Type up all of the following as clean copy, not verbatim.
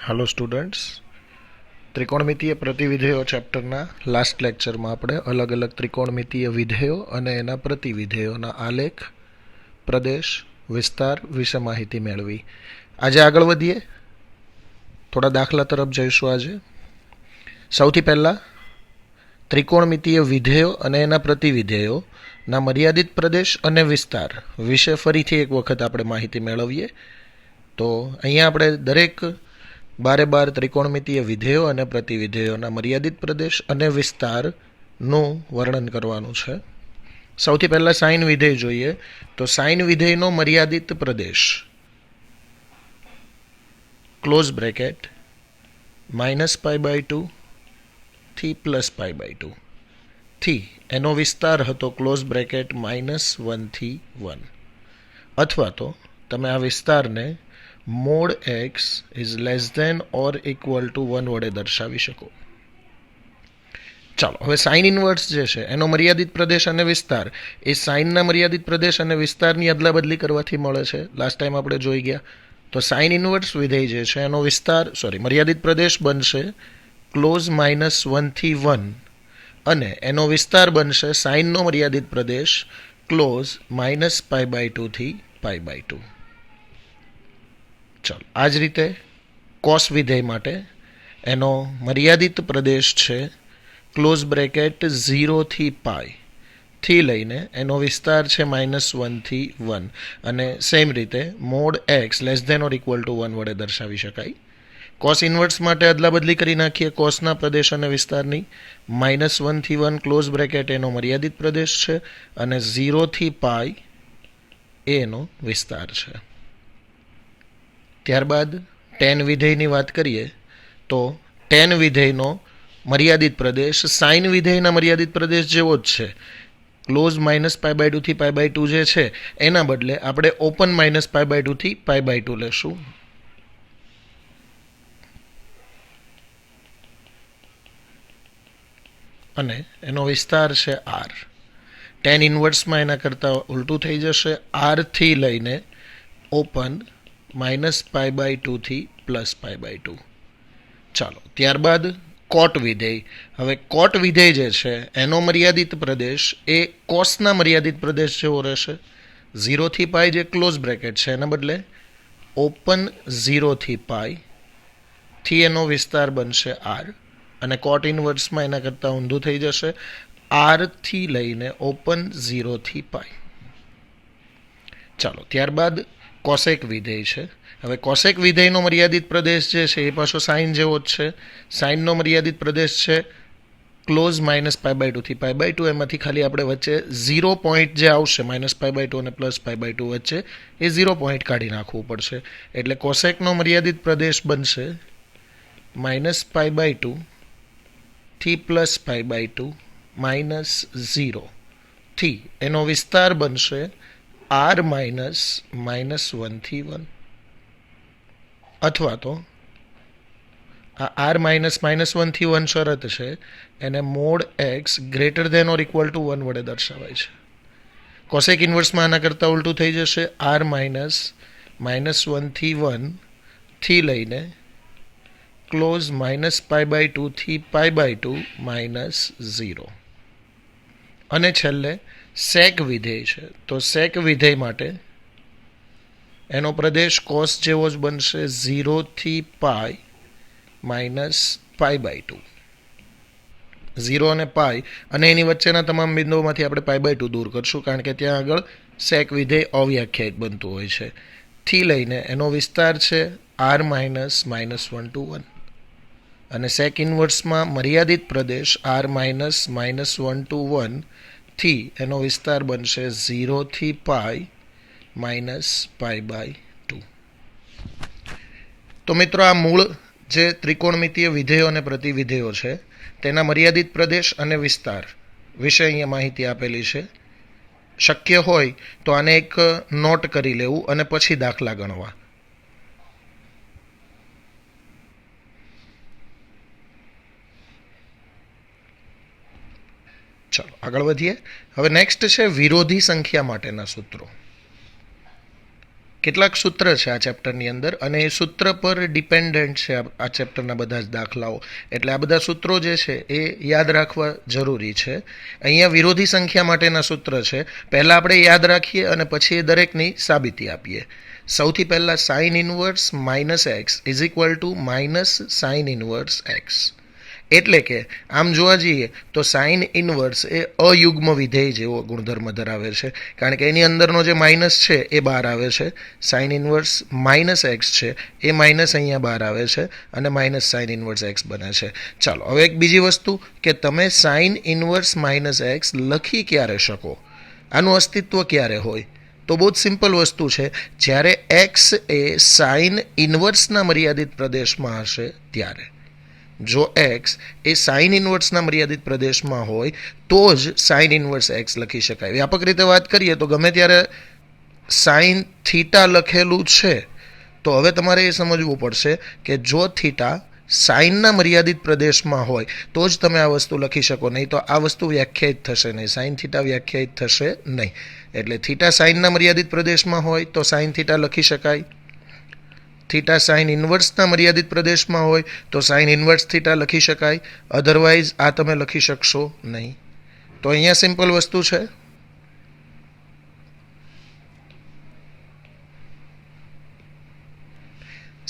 Hello students, त्रिकोणमितीय प्रतिविधेयो चैप्टरना last लेक्चरमां આપણે અલગ અલગ ત્રિકોણમિતીય વિધેયો અને એના પ્રતિવિધેયોના આલેખ, પ્રદેશ, વિસ્તાર વિશે માહિતી મેળવી. આજે આગળ વધીએ, થોડા દાખલા તરફ જઈશું. આજે સૌથી પહેલા ત્રિકોણમિતીય વિધેયો અને એના પ્રતિવિધેયોના મર્યાદિત પ્રદેશ અને વિસ્તાર વિશે ફરીથી એક વખત આપણે માહિતી મેળવીએ. તો અહીંયા આપણે દરેક બારે બાર ત્રિકોણમિતીય વિધેયો અને પ્રતિવિધેયોના મર્યાદિત પ્રદેશ અને વિસ્તારનું વર્ણન કરવાનું છે. સૌથી પહેલા સાઇન વિધેય જોઈએ. તો સાઇન વિધેયનો મર્યાદિત પ્રદેશ ક્લોઝ બ્રેકેટ -π/2 થી +π/2 થી એનો વિસ્તાર હતો ક્લોઝ બ્રેકેટ -1 થી 1, અથવા તો તમે આ વિસ્તારને mod x is less than or equal to 1 વડે દર્શાવી શકો. ચાલો, હવે સાઇન ઇનવર્સ જે છે એનો મર્યાદિત પ્રદેશ અને વિસ્તાર એ સાઇનના મર્યાદિત પ્રદેશ અને વિસ્તારની અદલા બદલી કરવાથી મળે છે. લાસ્ટ ટાઈમ આપણે જોઈ ગયા. તો સાઇન ઇનવર્સ વિધેય જે છે એનો મર્યાદિત પ્રદેશ બનશે ક્લોઝ -1 થી 1 અને એનો વિસ્તાર બનશે સાઇનનો મર્યાદિત પ્રદેશ ક્લોઝ -π/2 થી π/2. ચાલો, આ જ રીતે કોસ વિધેય માટે એનો મર્યાદિત પ્રદેશ છે ક્લોઝ બ્રેકેટ 0 થી π થી લઈને એનો વિસ્તાર છે -1 થી 1 અને સેમ રીતે mod x less than or equal to 1 વડે દર્શાવી શકાય. કોસ ઇનવર્સ માટે અદલા બદલી કરી નાખીએ કોસના પ્રદેશ અને વિસ્તારની. -1 થી 1 ક્લોઝ બ્રેકેટ એનો મર્યાદિત પ્રદેશ છે અને 0 થી π એનો વિસ્તાર છે. ત્યારબાદ ટેન વિધેયની વાત કરીએ તો ટેન વિધેયનો મર્યાદિત પ્રદેશ સાઇન વિધેયના મર્યાદિત પ્રદેશ જેવો જ છે. ક્લોઝ -π/2 થી π/2 જે છે એના બદલે આપણે ઓપન -π/2 થી π/2 લેશું. અને એનો વિસ્તાર છે r. ટેન ઇનવર્સમાં એના કરતાં ઉલટું થઈ જશે. r થી લઈને ઓપન -π/2 થી +π/2. ચાલો, ત્યારબાદ કોટ વિધેય. હવે કોટ વિધેય જે છે એનો મર્યાદિત પ્રદેશ એ કોસના મર્યાદિત પ્રદેશ જેવો રહેશે. 0 થી π જે ક્લોઝ બ્રેકેટ છે એના બદલે ઓપન 0 થી π થી એનો વિસ્તાર બનશે r અને કોટ ઇનવર્સમાં એના કરતાં ઊંધું થઈ જશે. r થી લઈને ઓપન 0 થી π. ચાલો, ત્યારબાદ કોસેક વિધેય છે. હવે કોસેક વિધેયનો મર્યાદિત પ્રદેશ જે છે એ પાછો સાઇન જેવો જ છે. સાઇનનો મર્યાદિત પ્રદેશ છે ક્લોઝ -π/2 થી π/2. એમાંથી ખાલી આપણે વચ્ચે 0 પોઈન્ટ જે આવશે -π/2 અને +π/2 વચ્ચે એ 0 પોઈન્ટ કાઢી નાખવું પડશે. એટલે કોસેકનો મર્યાદિત પ્રદેશ બનશે -π/2 થી +π/2 -0 થી એનો વિસ્તાર બનશે r -1 થી 1, અથવા તો આ r -1 થી 1 શરત છે એને mod x greater than or equal to 1 વડે દર્શાવાય છે. કોસેક ઇનવર્સમાં આના કરતાં ઉલટું થઈ જશે. r -1 થી 1 થી લઈને ક્લોઝ -π/2 થી π/2 -0. અને છેલ્લે સેક વિધેય છે. તો સેક વિધેય માટે એનો પ્રદેશ કોસ જેવો જ બનશે 0 થી π -π/2. 0 અને π અને એની વચ્ચેના તમામ બિંદુઓમાંથી આપણે π/2 દૂર કરશું કારણ કે ત્યાં આગળ સેક વિધેય અવ્યાખ્યાયિત બનતું હોય છે. થી લઈને એનો વિસ્તાર છે r -1 to 1 અને સેક ઇનવર્સમાં મર્યાદિત પ્રદેશ r -1 to 1 થી એનો વિસ્તાર બનશે 0 થી π -π/2. તો મિત્રો, આ મૂળ જે ત્રિકોણમિતીય વિધેયો અને પ્રતિવિધેયો છે તેના મર્યાદિત પ્રદેશ અને વિસ્તાર વિશે અહીંયા માહિતી આપેલી છે. શક્ય હોય તો આને એક નોટ કરી લેવું અને પછી દાખલા ગણવા. ચાલો, આગળ વધીએ. હવે નેક્સ્ટ છે વિરોધી સંખ્યા માટેના સૂત્રો. કેટલાક સૂત્ર છે આ ચેપ્ટરની અંદર અને એ સૂત્ર પર ડિપેન્ડન્ટ છે આ ચેપ્ટરના બધા જ દાખલાઓ. એટલે આ બધા સૂત્રો જે છે એ યાદ રાખવા જરૂરી છે. અહીંયા વિરોધી સંખ્યા માટેના સૂત્ર છે. પહેલાં આપણે યાદ રાખીએ અને પછી એ દરેકની સાબિતી આપીએ. સૌથી પહેલાં sine inverse minus x is equal to minus sine inverse x. એટલે કે આમ જોવા જઈએ તો સાઇન ઇનવર્સ એ અયુગ્મ વિધેય જેવો ગુણધર્મ ધરાવે છે, કારણ કે એની અંદરનો જે માઇનસ છે એ બહાર આવે છે. સાઇન ઇનવર્સ માઇનસ એક્સ છે એ માઇનસ અહીંયા બહાર આવે છે અને માઇનસ સાઇન ઇનવર્સ એક્સ બને છે. ચાલો હવે એક બીજી વસ્તુ કે તમે સાઇન ઇનવર્સ માઇનસ એક્સ લખી ક્યારે શકો, આનું અસ્તિત્વ ક્યારે હોય? તો બહુ જ સિમ્પલ વસ્તુ છે, જ્યારે એક્સ એ સાઇન ઇનવર્સના મર્યાદિત પ્રદેશમાં હશે ત્યારે. જો એક્સ એ સાઇન ઇનવર્સના મર્યાદિત પ્રદેશમાં હોય તો જ સાઇન ઇનવર્સ એક્સ લખી શકાય. વ્યાપક રીતે વાત કરીએ તો ગમે ત્યારે સાઇન થીટા લખેલું છે તો હવે તમારે એ સમજવું પડશે કે જો થીટા સાઇનના મર્યાદિત પ્રદેશમાં હોય તો જ તમે આ વસ્તુ લખી શકો, નહીં તો આ વસ્તુ વ્યાખ્યાયિત થશે નહીં, સાઇન થીટા વ્યાખ્યાયિત થશે નહીં. એટલે થીટા સાઇનના મર્યાદિત પ્રદેશમાં હોય તો સાઇન થીટા લખી શકાય. થીટા સાઇન ઇનવર્સના મર્યાદિત પ્રદેશમાં હોય તો સાઇન ઇનવર્સ થીટા લખી શકાય. અધરવાઇઝ આ તમે લખી શકશો નહીં. તો અહીંયા સિમ્પલ વસ્તુ છે.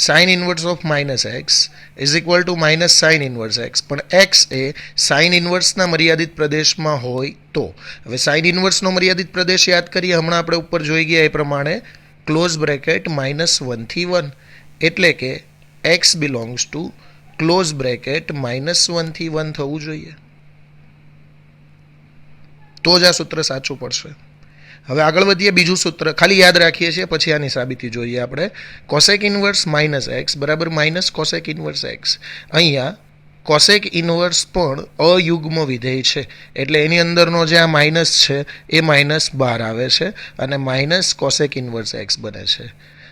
Sine inverse of minus x is equal to minus sine inverse x, પણ એક્સ એ સાઇન ઇનવર્સના મર્યાદિત પ્રદેશમાં હોય તો. હવે સાઇન ઇનવર્સનો મર્યાદિત પ્રદેશ યાદ કરીએ, હમણાં આપણે ઉપર જોઈ ગયા એ પ્રમાણે ક્લોઝ બ્રેકેટ -1 થી 1, એટલે કે x belongs to close bracket -1 થી 1 થવું જોઈએ, તો જ આ સૂત્ર સાચું પડશે. હવે આગળ વધીએ. બીજું સૂત્ર ખાલી યાદ રાખીએ છીએ, પછી આની સાબિતી જોઈએ આપણે. કોસેક ઇનવર્સ માઇનસ એક્સ બરાબર માઇનસ કોસેક ઇનવર્સ એક્સ. અહીંયા કોસેક ઇનવર્સ પણ અયુગ્મ વિધેય છે, એટલે એની અંદરનો જે આ માઇનસ છે એ માઇનસ બહાર આવે છે અને માઇનસ કોસેક ઇનવર્સ એક્સ બને છે.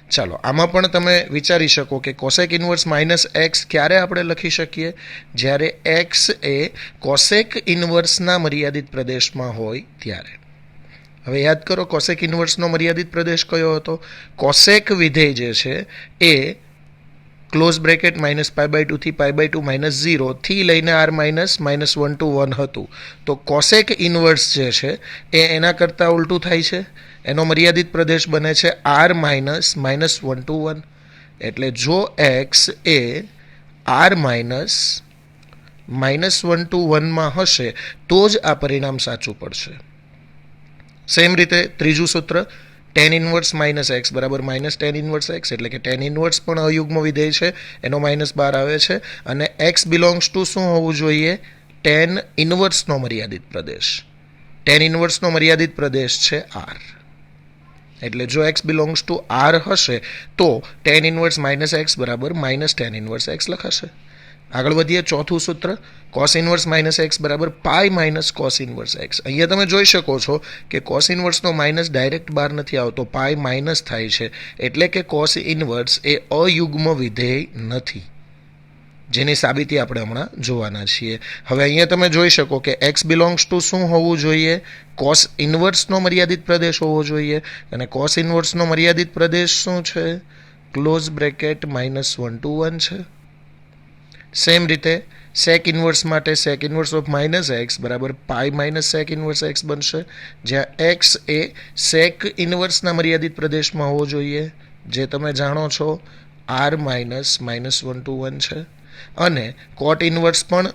ચાલો આમાં પણ તમે વિચારી શકો કે કોસેક ઇનવર્સ માઇનસ એક્સ ક્યારે આપણે લખી શકીએ? જ્યારે એક્સ એ કોસેક ઇનવર્સના મર્યાદિત પ્રદેશમાં હોય ત્યારે. હવે યાદ કરો કોસેક ઇનવર્સનો મર્યાદિત પ્રદેશ કયો હતો? કોસેક વિધેય જે છે એ ક્લોઝ બ્રેકેટ -π/2 થી π/2 -0 થી લઈને r -1 to 1 હતું. તો કોસેક ઇનવર્સ જે છે એ એના કરતાં ઉલટું થાય છે, એનો મર્યાદિત પ્રદેશ બને છે r -1 to 1. એટલે જો એક્સ એ r -1 to 1 માં હશે તો જ આ પરિણામ સાચું પડશે. સેમ રીતે ત્રીજું સૂત્ર tan ઇનવર્સ માઇનસ એક્સ બરાબર માઇનસ tan ઇનવર્સ એક્સ, એટલે કે tan ઇનવર્સ પણ અયુગ્મ વિધેય છે, એનો માઇનસ બહાર આવે છે અને એક્સ બિલોંગ્સ ટુ શું હોવું જોઈએ? tan ઇનવર્સનો મર્યાદિત પ્રદેશ. tan ઇનવર્સનો મર્યાદિત પ્રદેશ છે r. એટલે જો એક્સ બિલોંગ્સ ટુ r હશે તો tan ઇનવર્સ માઇનસ એક્સ બરાબર માઇનસ tan ઇનવર્સ એક્સ લખાશે. આગળ વધીએ. ચોથું સૂત્ર કોસ ઇનવર્સ માઇનસ એક્સ બરાબર pi minus cos inverse x. અહીંયા તમે જોઈ શકો છો કે કોસ ઇનવર્સનો માઇનસ ડાયરેક્ટ બહાર નથી આવતો, પાઈ માઇનસ થાય છે, એટલે કે કોસ ઇનવર્સ એ અયુગ્મ વિધેય નથી, જેની સાબિતી આપણે હમણાં જોવાના છીએ. હવે અહીંયા તમે જોઈ શકો કે એક્સ બિલોંગ્સ ટુ શું હોવું જોઈએ? કોસ ઇનવર્સનો મર્યાદિત પ્રદેશ હોવો જોઈએ, અને કોસ ઇનવર્સનો મર્યાદિત પ્રદેશ શું છે? ક્લોઝ બ્રેકેટ -1 to 1 છે. સેમ રીતે સેક ઇનવર્સ માટે સેક ઇનવર્સ ઓફ માઇનસ એક્સ બરાબર પાઈ માઇનસ સેક ઇનવર્સ એક્સ બનશે, જ્યાં એક્સ એ સેક ઇનવર્સના મર્યાદિત પ્રદેશમાં હોવો જોઈએ, જે તમે જાણો છો r -1 to 1 છે. અને કોટ ઇનવર્સ પણ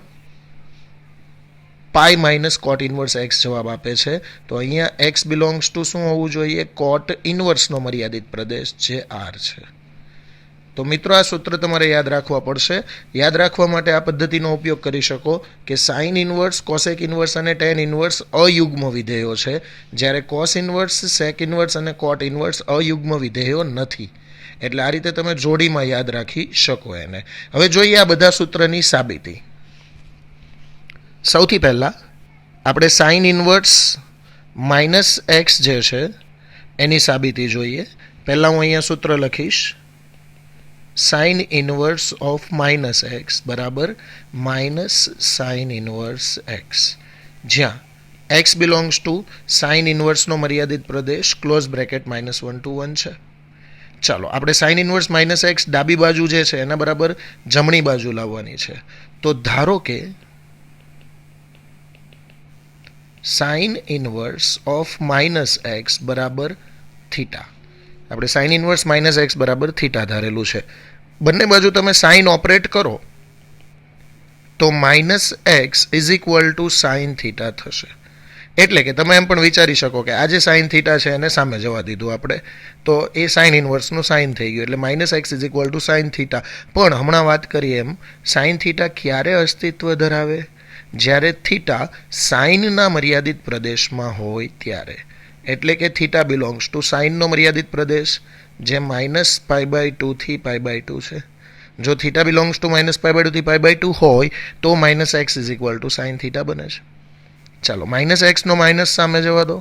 પાઈ માઇનસ કોટ ઇનવર્સ એક્સ જવાબ આપે છે. તો અહીંયા એક્સ બિલોંગ્સ ટુ શું હોવું જોઈએ? કોટ ઇનવર્સનો મર્યાદિત પ્રદેશ, જે r છે. તો મિત્રો આ સૂત્ર તમારે યાદ રાખવા પડશે. યાદ રાખવા માટે આ પદ્ધતિનો ઉપયોગ કરી શકો કે સાઇન ઇનવર્સ, કોસેક ઇનવર્સ અને tan ઇનવર્સ અયુગ્મ વિધેયો છે, જ્યારે કોસ ઇનવર્સ, સેક ઇનવર્સ અને કોટ ઇનવર્સ અયુગ્મ વિધેયો નથી. એટલે આ રીતે તમે જોડીમાં યાદ રાખી શકો એને. હવે જોઈએ આ બધા સૂત્રની સાબિતી. સૌથી પહેલાં આપણે સાઇન ઇનવર્સ માઇનસ એક્સ જે છે એની સાબિતી જોઈએ. પહેલાં હું અહીંયા સૂત્ર લખીશ. Sine inverse of minus x બરાબર માઇનસ સાઇન ઇનવર્સ એક્સ, જ્યાં એક્સ બિલોંગ્સ ટુ સાઇન ઇનવર્સનો મર્યાદિત પ્રદેશ ક્લોઝ બ્રેકેટ -1 to 1 છે. ચાલો આપણે સાઇન ઇન્વર્સ માઇનસ એક્સ ડાબી બાજુ જે છે એના બરાબર જમણી બાજુ લાવવાની છે. તો ધારો કે sine inverse of minus x બરાબર થીટા. આપણે સાઇન ઇન્વર્સ માઇનસ એક્સ બરાબર થીટા ધારેલું છે. બંને બાજુ તમે સાઇન ઓપરેટ કરો તો minus x is equal to sine theta થશે. એટલે કે તમે એમ પણ વિચારી શકો કે આ જે સાઇન થીટા છે એને સામે જવા દીધું આપણે, તો એ સાઇન ઇન્વર્સનું સાઇન થઈ ગયું, એટલે minus x is equal to sine theta. પણ હમણાં વાત કરીએ એમ, સાઇન થીટા ક્યારે અસ્તિત્વ ધરાવે? જ્યારે થીટા સાઇનના મર્યાદિત પ્રદેશમાં હોય ત્યારે. એટલે કે થીટા બિલોંગ્સ ટુ સાઇનનો મર્યાદિત પ્રદેશ, જે માઇનસ પાઈ બાય ટુથી પાઈ બાય ટુ છે. જો theta belongs to minus pi by ટુથી પાઈ બાય ટુ હોય તો minus x is equal to sine theta બને છે. ચાલો માઇનસ એક્સનો માઇનસ સામે જવા દો,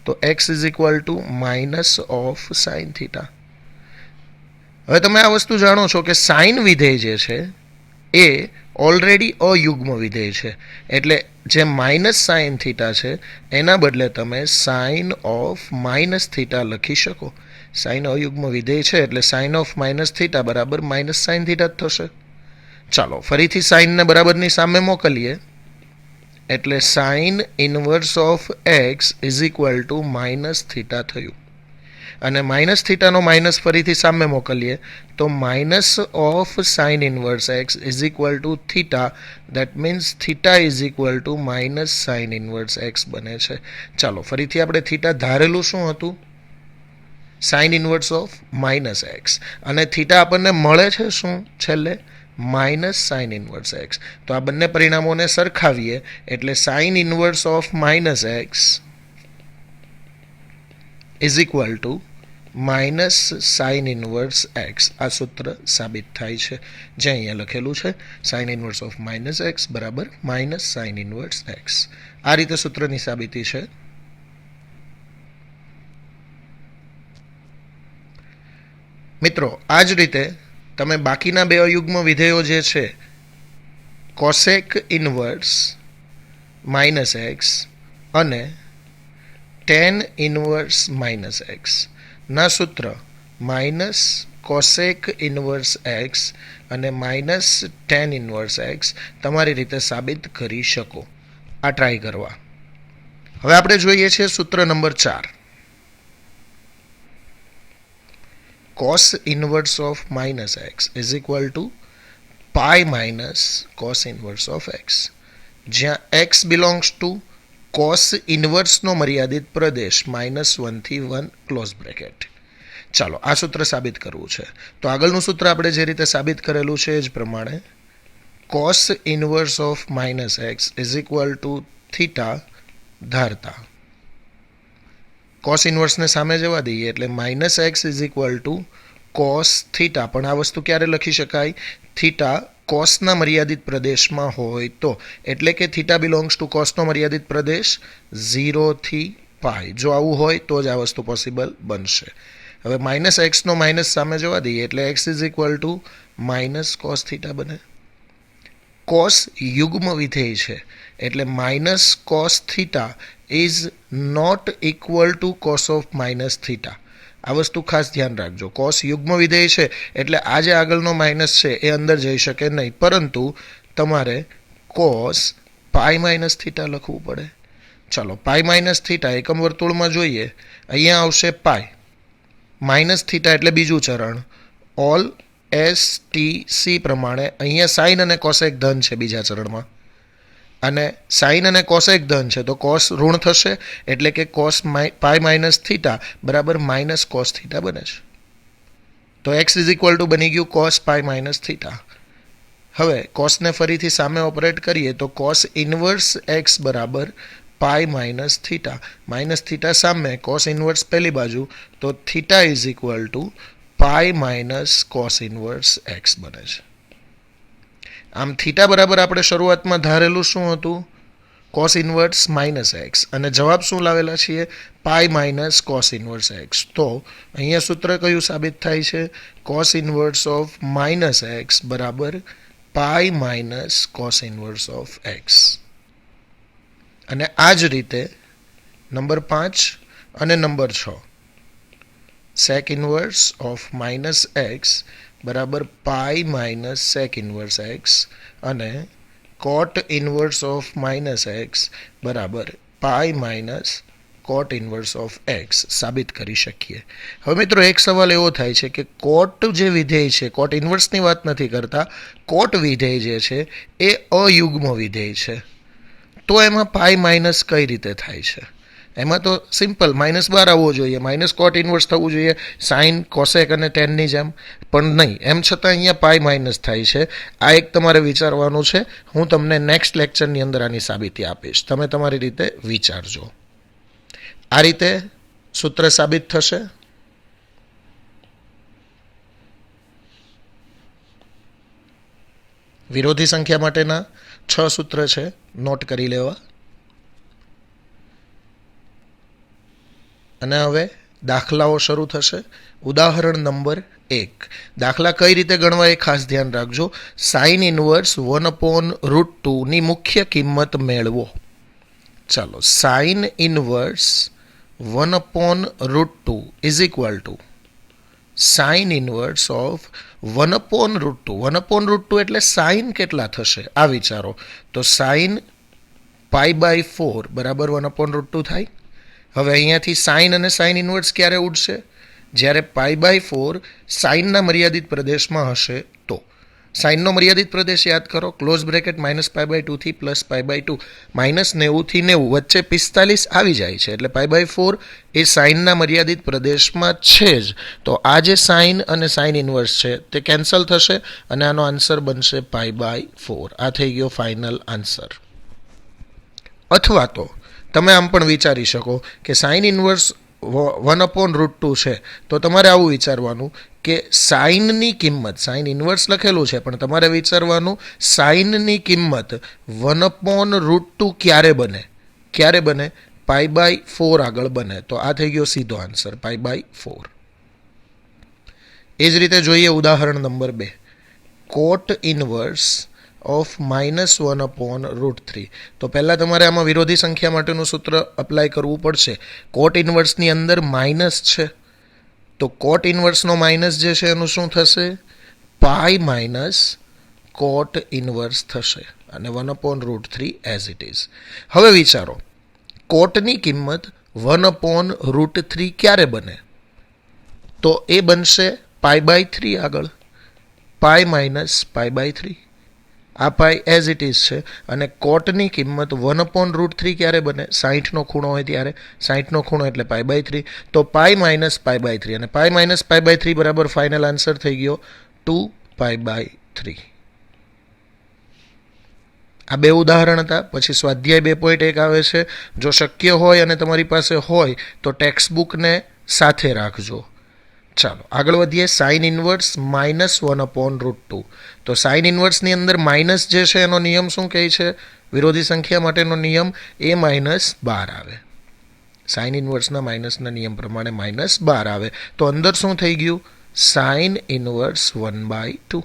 તો x is equal to minus of sine theta. હવે તમે આ વસ્તુ જાણો છો કે સાઇન વિધેય જે છે એ ઓલરેડી અયુગ્મ વિધેય છે, એટલે જે માઇનસ સાઇન થીટા છે એના બદલે તમે સાઇન ઓફ માઇનસ થીટા લખી શકો. સાઇન અયુગ્મ વિધેય છે એટલે સાઇન ઓફ માઇનસ થીટા બરાબર માઇનસ સાઇન થીટા જ થશે. ચાલો ફરીથી સાઇનને બરાબરની સામે મોકલીએ, એટલે sine inverse of x is equal to minus theta થયું. અને માઇનસ થીટાનો માઇનસ ફરીથી સામે મોકલીએ તો minus of sine inverse x is equal two theta. That means theta is equal to minus sine inverse x બને છે. ચાલો ફરીથી આપણે થીટા ધારેલું શું હતું? Sine inverse of minus x. અને થીટા આપણને મળે છે શું છેલ્લે? Minus sine inverse x. તો આ બંને પરિણામોને સરખાવીએ એટલે sine inverse of minus x is equal to minus sine inverse x. આ સૂત્ર સાબિત થાય છે જે અહીંયા લખેલું છે, sine inverse of minus x બરાબર માઇનસ સાઇન ઇન્વર્સ એક્સ. આ રીતે સૂત્રની સાબિતી છે. મિત્રો આ જ રીતે તમે બાકીના બે અયુગ્મ વિધેયો જે છે કોસેક ઇન્વર્સ માઇનસ એક્સ અને ટેન ઇન્વર્સ માઇનસ એક્સ ના સૂત્ર માઇનસ કોસેક ઇન્વર્સ એક્સ અને માઇનસ ટેન ઇન્વર્સ એક્સ તમારી રીતે સાબિત કરી શકો. આ ટ્રાય કરવા. હવે આપણે જોઈએ છીએ સૂત્ર number 4. cos inverse of minus x is equal to pi minus cos inverse of x, જ્યાં x belongs to cos inverse નો મર્યાદિત પ્રદેશ -1 થી 1 ક્લોઝ બ્રેકેટ. ચાલો આ સૂત્ર સાબિત કરવું છે. તો આગળનું સૂત્ર આપણે જે રીતે સાબિત કરેલું છે એ જ પ્રમાણે cos inverse of minus x is equal to theta ધારતા કોસ ઇન્વર્સને સામે જવા દઈએ એટલે minus x is equal to cos theta. પણ આ વસ્તુ ક્યારે લખી શકાય? થીટા કોસના મર્યાદિત પ્રદેશમાં હોય તો. એટલે કે થીટા બિલોંગ્સ ટુ કોસનો મર્યાદિત પ્રદેશ 0 થી પાઈ. જો આવું હોય તો જ આ વસ્તુ પોસિબલ બનશે. હવે માઇનસ એક્સનો માઇનસ સામે જવા દઈએ એટલે x is equal to minus cos theta બને. કોસ યુગ્મ વિધેય છે એટલે minus cos theta is not equal to cos of minus theta. આ વસ્તુ ખાસ ધ્યાન રાખજો. કોસ યુગ્મ વિધેય છે એટલે આ જે આગળનો માઇનસ છે એ અંદર જઈ શકે નહીં, પરંતુ તમારે કોસ પાઈ માઇનસ થીટા લખવું પડે. ચાલો પાઈ માઇનસ થીટા એકમ વર્તુળમાં જોઈએ, અહીંયા આવશે પાઈ માઇનસ થીટા એટલે બીજું ચરણ. ઓલ STC પ્રમાણે અહીંયા સાઇન અને કોસેક ધન છે બીજા ચરણમાં, અને સાઇન અને કોસેક ધન છે તો કોસ ઋણ થશે એટલે કે કોસ પાઈ માઇનસ થીટા બરાબર માઇનસ કોસ થીટા બને છે. તો એક્સ ઇઝ ઇક્વલ ટુ બની ગયું કોસ પાઈ માઇનસ થીટા. હવે કોસને ફરીથી સામે ઓપરેટ કરીએ તો કોસ ઇન્વર્સ એક્સ બરાબર pi minus theta. Minus theta સામે કોસ ઇન્વર્સ પહેલી બાજુ, તો theta is equal to pi minus cos inverse x બને છે. આમ થીટા બરાબર આપણે શરૂઆતમાં ધારેલું શું હતું? કોસ ઇન્વર્સ માઇનસ એક્સ, અને જવાબ શું લાવેલા છીએ? Pi minus cos inverse x. તો અહીંયા સૂત્ર કયું સાબિત થાય છે? Cos inverse of minus x બરાબર pi minus cos inverse of x. અને આ જ રીતે નંબર 5 અને number 6 sec inverse of minus x બરાબર pi minus sec inverse x અને cot inverse of minus x બરાબર pi minus cot inverse of x સાબિત કરી શકીએ. હવે મિત્રો એક સવાલ એવો થાય છે કે કોટ જે વિધેય છે, કોટ ઇન્વર્સની વાત નથી કરતા, કોટ વિધેય જે છે એ અયુગ્મ વિધેય છે. તો એમાં પાઈ માઇનસ કઈ રીતે થાય છે? એમાં તો સિમ્પલ -12 આવવો જોઈએ, માઇનસ કોટ ઇન્વર્સ થવું જોઈએ, સાઇન કોસેક અને ટેનની જેમ, પણ નહીં. એમ છતાં અહીંયા પાઈ માઇનસ થાય છે. આ એક તમારે વિચારવાનું છે. હું તમને નેક્સ્ટ લેક્ચરની અંદર આની સાબિતી આપીશ. તમે તમારી રીતે વિચારજો. આ રીતે સૂત્ર સાબિત થશે. વિરોધી સંખ્યા માટેના 6 સૂત્ર છે, નોટ કરી લેવા. અને હવે દાખલાઓ શરૂ થશે. ઉદાહરણ નંબર 1. દાખલા કઈ રીતે ગણવા એ ખાસ ધ્યાન રાખજો. સાઇન ઇનવર્સ 1/√2 ની મુખ્ય કિંમત મેળવો. ચાલો, sine inverse 1/√2 is equal to sine inverse of 1/√2. 1/√2 એટલે સાઇન કેટલા થશે આ વિચારો. તો સાઇન π/4 બરાબર 1/√2 થાય. હવે અહીંયાથી સાઇન અને સાઇન ઇનવર્સ ક્યારે ઉડશે? જ્યારે π/4 સાઇનના મર્યાદિત પ્રદેશમાં હશે તો. સાઇનનો મર્યાદિત પ્રદેશ યાદ કરો, ક્લોઝ બ્રેકેટ -π/2 થી +π/2, -90 થી 90 વચ્ચે 45 આવી જાય છે. એટલે π/4 એ સાઇનના મર્યાદિત પ્રદેશમાં છે જ. તો આ જે સાઇન અને સાઇન ઇનવર્સ છે તે કેન્સલ થશે અને આનો આન્સર બનશે π/4. આ થઈ ગયો ફાઇનલ આન્સર. અથવા તો તમે આમ પણ વિચારી શકો કે સાઇન ઇનવર્સ 1/√2 છે, તો તમારે આવું વિચારવાનું કે સાઇનની કિંમત, સાઇન ઇનવર્સ લખેલું છે પણ તમારે વિચારવાનું સાઇનની કિંમત 1/√2 ક્યારે બને? ક્યારે બને? π/4 આગળ બને. તો આ થઈ ગયો સીધો આન્સર, π/4. એ જ રીતે જોઈએ ઉદાહરણ નંબર 2. Coat inverse of -1/√3. તો પહેલાં તમારે આમાં વિરોધી સંખ્યા માટેનું સૂત્ર અપ્લાય કરવું પડશે. કોટ ઇનવર્સની અંદર માઇનસ છે, તો કોટ ઇનવર્સનો માઇનસ જે છે એનું શું થશે? પાઈ માઇનસ કોટ ઇનવર્સ થશે અને 1/√3 એઝ ઇટ ઇઝ. હવે વિચારો, કોટની કિંમત 1/√3 ક્યારે બને? તો એ બનશે π/3 આગળ, પાઈ માઇનસ π/3. આ પાઈ એઝ ઇટ ઇઝ છે. અને કોટની કિંમત 1/√3 ક્યારે બને? 60નો ખૂણો હોય ત્યારે. 60નો ખૂણો એટલે π/3. તો પાઈ માઇનસ π/3 અને પાઈ માઇનસ π/3 બરાબર ફાઇનલ આન્સર થઈ ગયો 2π/3. આ બે ઉદાહરણ હતા. પછી સ્વાધ્યાય 2.1 આવે છે. જો શક્ય હોય અને તમારી પાસે હોય તો ટેક્સ્ટ બુકને સાથે રાખજો. ચાલો આગળ વધીએ. Sine inverse -1/√2. તો સાઇન ઇનવર્સની અંદર માઇનસ જે છે એનો નિયમ શું કહે છે? વિરોધી સંખ્યા માટેનો નિયમ A-12 આવે. સાઇન ઇનવર્સના માઇનસના નિયમ પ્રમાણે -12 આવે. તો અંદર શું થઈ ગયું? Sine inverse 1/2.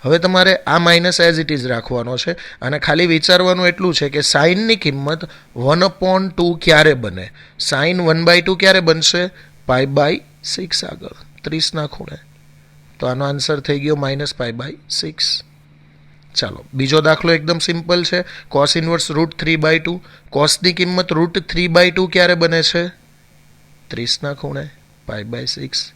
હવે તમારે આ માઇનસ એઝ ઇટ ઇઝ રાખવાનો છે અને ખાલી વિચારવાનું એટલું છે કે સાઇનની કિંમત 1/2 ક્યારે બને? સાઇન 1/2 ક્યારે બનશે? π/6 આગળ, 30ના ખૂણે. તો આનો આન્સર થઈ ગયો -π/6. ચાલો બીજો દાખલો એકદમ સિમ્પલ છે. Cos inverse √3/2. કોસની કિંમત √3/2 ક્યારે બને છે? 30ના ખૂણે, π/6.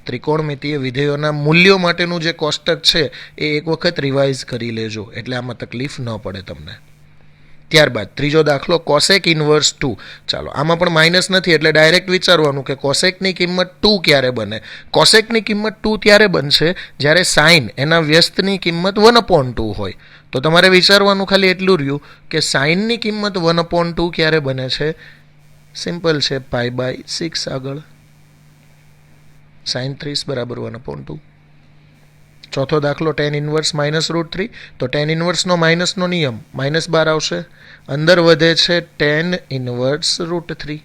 ત્રિકોણમિતિય વિધેયોના મૂલ્યો માટેનું જે કોષ્ટક છે એ એક વખત રિવાઇઝ કરી લેજો, એટલે આમાં તકલીફ ન પડે તમને. ત્યારબાદ ત્રીજો દાખલો, કોસેક ઇનવર્સ 2. ચાલો આમાં પણ માઇનસ નથી એટલે ડાયરેક્ટ વિચારવાનું કે કોસેકની કિંમત 2 ક્યારે બને? કોસેકની કિંમત 2 ત્યારે બનશે જ્યારે સાઇન એના વ્યસ્તની કિંમત 1/2 હોય. તો તમારે વિચારવાનું ખાલી એટલું રહ્યું કે સાઇનની કિંમત 1/2 ક્યારે બને છે? સિમ્પલ છે, π/6 આગળ. સાઇન 30 બરાબર 1/2. ચોથો દાખલો, ટેન ઇનવર્સ -√3. તો ટેન ઇનવર્સનો માઇનસનો નિયમ -12 આવશે. અંદર વધે છે ટેન ઇનવર્સ √3.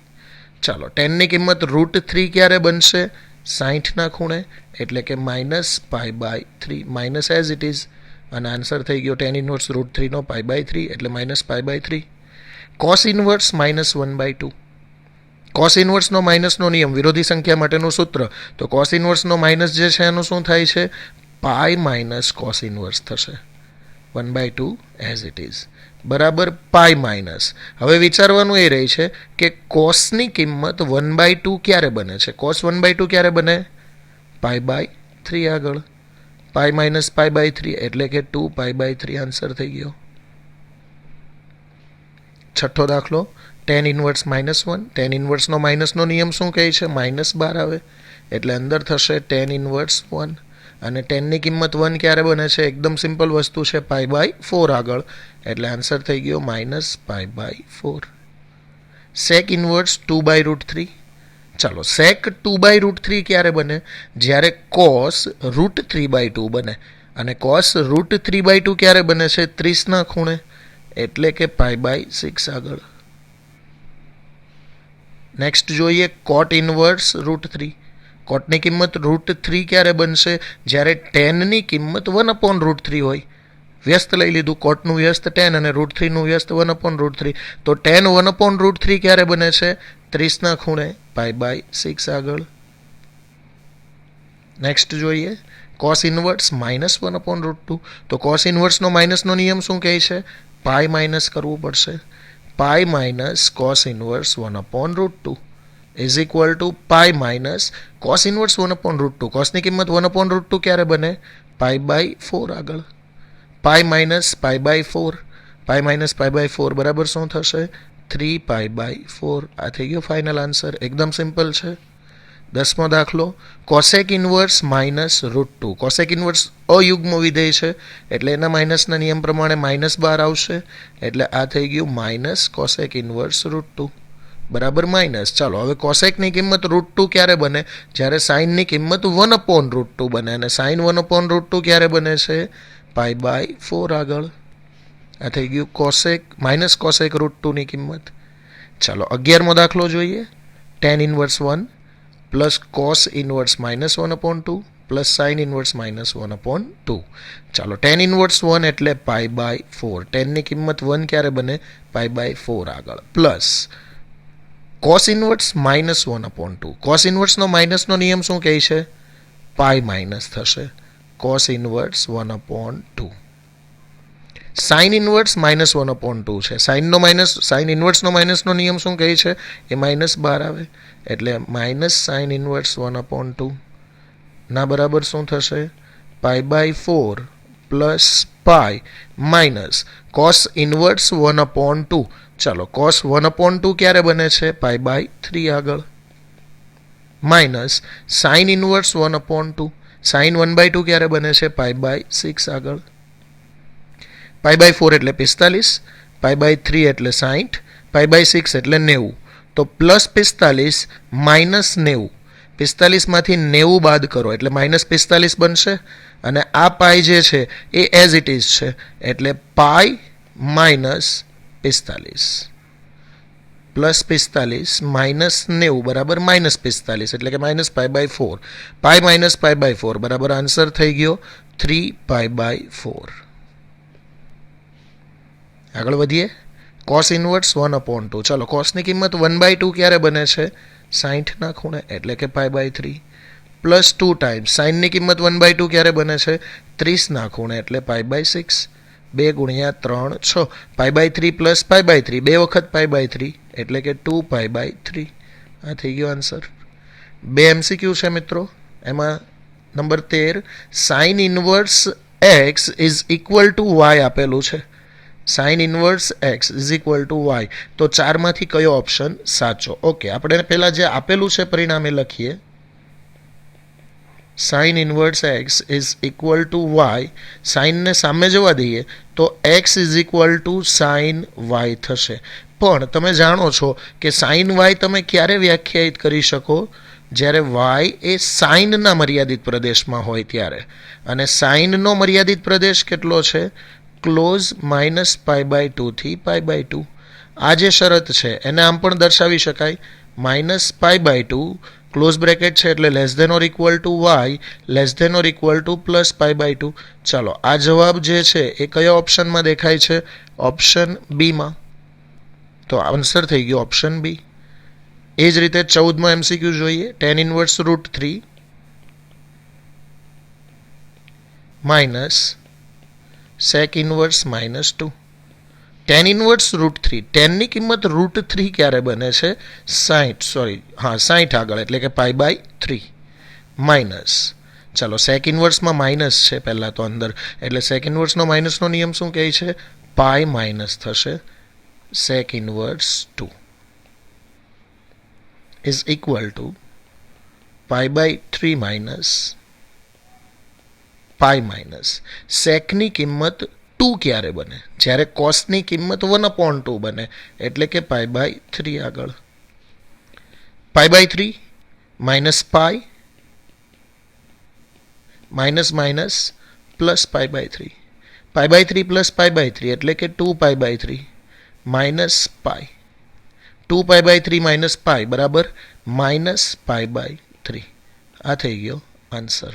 ચાલો ટેનની કિંમત √3 ક્યારે બનશે? 60ના ખૂણે, એટલે કે -π/3. માઇનસ એઝ ઇટ ઇઝ અને આન્સર થઈ ગયો ટેન ઇનવર્સ √3 નો π/3 એટલે -π/3. Cos inverse -1/2. કોસ ઇન્વર્સનો માઇનસનો નિયમ, વિરોધી સંખ્યા માટેનું સૂત્ર. તો કોસ ઇન્વર્સનો માઇનસ જે છે એનું શું થાય છે? પાઈ માઇનસ કોસ ઇન્વર્સ થશે. 1/2 એઝ ઇટ ઇઝ બરાબર પાઈ માઇનસ. હવે વિચારવાનું એ રહી છે કે કોસની કિંમત 1/2 ક્યારે બને છે? કોસ 1/2 ક્યારે બને? π/3 આગળ. પાઈ માઇનસ π/3 એટલે કે 2π/3 આન્સર થઈ ગયો. છઠ્ઠો દાખલો, tan ઇન્વર્સ -1. tan ઇન્વર્સનો માઇનસનો નિયમ શું કહે છે? -12 આવે એટલે અંદર થશે tan ઇન્વર્સ 1. અને ટેનની કિંમત 1 ક્યારે બને છે? એકદમ સિમ્પલ વસ્તુ છે, π/4 આગળ એટલે આન્સર થઈ ગયો -π/4. Sec inverse 2/√3. ચાલો, સેક 2/√3 ક્યારે બને? જ્યારે કોસ √3/2 બને. અને કોસ √3/2 ક્યારે બને છે? 30 ખૂણે એટલે કે π/6 આગળ. નેક્સ્ટ જોઈએ કોટ ઇન્વર્સ √3. કોટની કિંમત √3 ક્યારે બનશે? જ્યારે ટેનની કિંમત 1/√3 હોય. વ્યસ્ત લઈ લીધું, કોટનું વ્યસ્ત 10 અને √3નું વ્યસ્ત 1/√3. તો tan 1/√3 ક્યારે બને છે? 30 ખૂણે π/6 આગળ. નેક્સ્ટ જોઈએ કોસ ઇન્વર્સ -1/√2. તો કોસ ઇન્વર્સનો માઇનસનો નિયમ શું કહે છે? પાઈ માઇનસ કરવું પડશે. Pi minus cos inverse 1/√2 is equal to pi minus cos inverse 1/√2. કોસની કિંમત 1/√2 ક્યારે બને? π/4 આગળ. Pi minus π/4. પાઈ માઇનસ π/4 બરાબર શું થશે? 3π/4. આ થઈ ગયો ફાઇનલ આન્સર. એકદમ સિમ્પલ છે. 10મો દાખલો, કોસેક ઇન્વર્સ -√2. કોસેક ઇન્વર્સ અયુગ્મ વિધેય છે એટલે એના માઇનસના નિયમ પ્રમાણે -12 આવશે એટલે આ થઈ ગયું માઇનસ કોસેક ઇન્વર્સ √2 બરાબર માઇનસ. ચાલો, હવે કોસેકની કિંમત √2 ક્યારે બને? જ્યારે સાઇનની કિંમત 1/√2 બને. અને સાઇન 1/√2 ક્યારે બને છે? π/4 આગળ. આ થઈ ગયું કોસેક માઇનસ કોસેક √2ની કિંમત. ચાલો, 11મો દાખલો જોઈએ. tan inverse 1 plus cos inverse -1/2 plus sine inverse -1/2. ચાલો, tan ઇન્વર્સ 1 એટલે π/4. ટેનની કિંમત 1 ક્યારે બને? π/4 આગળ. Plus cos inverse -1/2. કોસ ઇન્વર્સનો માઇનસનો નિયમ શું કહે છે? પાઈ માઇનસ થશે. Cos inverse 1/2. સાઇન ઇન્વર્સ -1/2 છે. સાઇન ઇન્વર્સનો માઇનસનો નિયમ શું કહે છે? એ -12 આવે એટલે માઇનસ સાઇન ઇન્વર્સ 1/2 ના બરાબર શું થશે? π/4 plus pi minus cos inverse 1/2. ચાલો, કોસ 1/2 ક્યારે બને છે? π/3 આગળ. Minus sine inverse 1/2. સાઇન 1/2 ક્યારે બને છે? π/6 આગળ. π/4 એટલે 45, π/3 એટલે 60, π/6 એટલે 90. તો પ્લસ 45 માઇનસ 90. 45માંથી 90 બાદ કરો એટલે -45 બનશે. અને આ પાઈ જે છે એ એઝ ઇટ ઇઝ છે એટલે પાઈ માઇનસ 45 પ્લસ 45 માઇનસ 90 બરાબર -45 એટલે કે -π/4. પાઈ માઇનસ π/4 બરાબર આન્સર થઈ ગયો 3π/4. આગળ વધીએ. Cos inverse 1/2. ચાલો, કોસની કિંમત 1/2 ક્યારે બને છે? 60 ખૂણે એટલે કે π/3. પ્લસ 2 ટાઈમ્સ સાઇનની કિંમત 1/2 ક્યારે બને છે? 30 ખૂણે એટલે π/6. 2 × 3 6. π/3 પ્લસ π/3 2 વખત π/3 એટલે કે 2π/3. આ થઈ ગયો આન્સર. 2 MCQ છે મિત્રો. એમાં number 13, sign inverse x is equal to y આપેલું છે. Sign inverse x is equal to y. તો 4માંથી કયો ઓપ્શન સાચો? ઓકે, આપણે પહેલાં જે આપેલું છે પરિણામે લખીએ. Sine inverse x is equal to y. સાઇનને સામે જવા દઈએ તો x is equal to sine y થશે. પણ તમે જાણો છો કે સાઇન y તમે ક્યારે વ્યાખ્યાયિત કરી શકો? જ્યારે y એ સાઇનના મર્યાદિત પ્રદેશમાં હોય ત્યારે. અને સાઇનનો મર્યાદિત પ્રદેશ કેટલો છે? ક્લોઝ -π/2 થી π/2. આ જે શરત છે એને આમ પણ દર્શાવી શકાય -π/2 ક્લોઝ બ્રેકેટ છે એટલે less than or equal to y less than or equal to +π/2. ચાલો, આ જવાબ જે છે એ કયા ઓપ્શનમાં દેખાય છે? ઓપ્શન બીમાં. તો આન્સર થઈ ગયો ઓપ્શન બી. એ જ રીતે 14મો MCQ જોઈએ. tan inverse √3 minus sec inverse -2. tan inverse √3, ટેનની કિંમત √3 ક્યારે બને છે? 60 આગળ, એટલે કે π/3 માઇનસ, ચાલો sec ઇન્વર્સમાં માઇનસ છે પહેલાં તો અંદર, એટલે sec ઇન્વર્સનો માઇનસનો નિયમ શું કહે છે? પાઈ માઇનસ થશે sec inverse 2 is equal to π/3 minus pi minus સેકની કિંમત 2 ક્યારે બને? જ્યારે કોસની કિંમત 1/2 બને, એટલે કે π/3 આગળ. π/3 minus pi minus minus plus π/3, π/3 plus π/3 એટલે કે 2π/3 માઇનસ પાઈ, 2π/3 માઇનસ પાઈ બરાબર -π/3. આ થઈ ગયો આન્સર.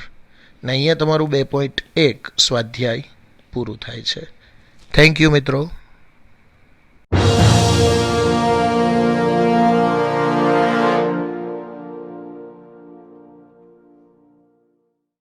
ને અહીંયા તમારું 2.1 સ્વાધ્યાય પૂરું થાય છે. થેન્ક યુ મિત્રો.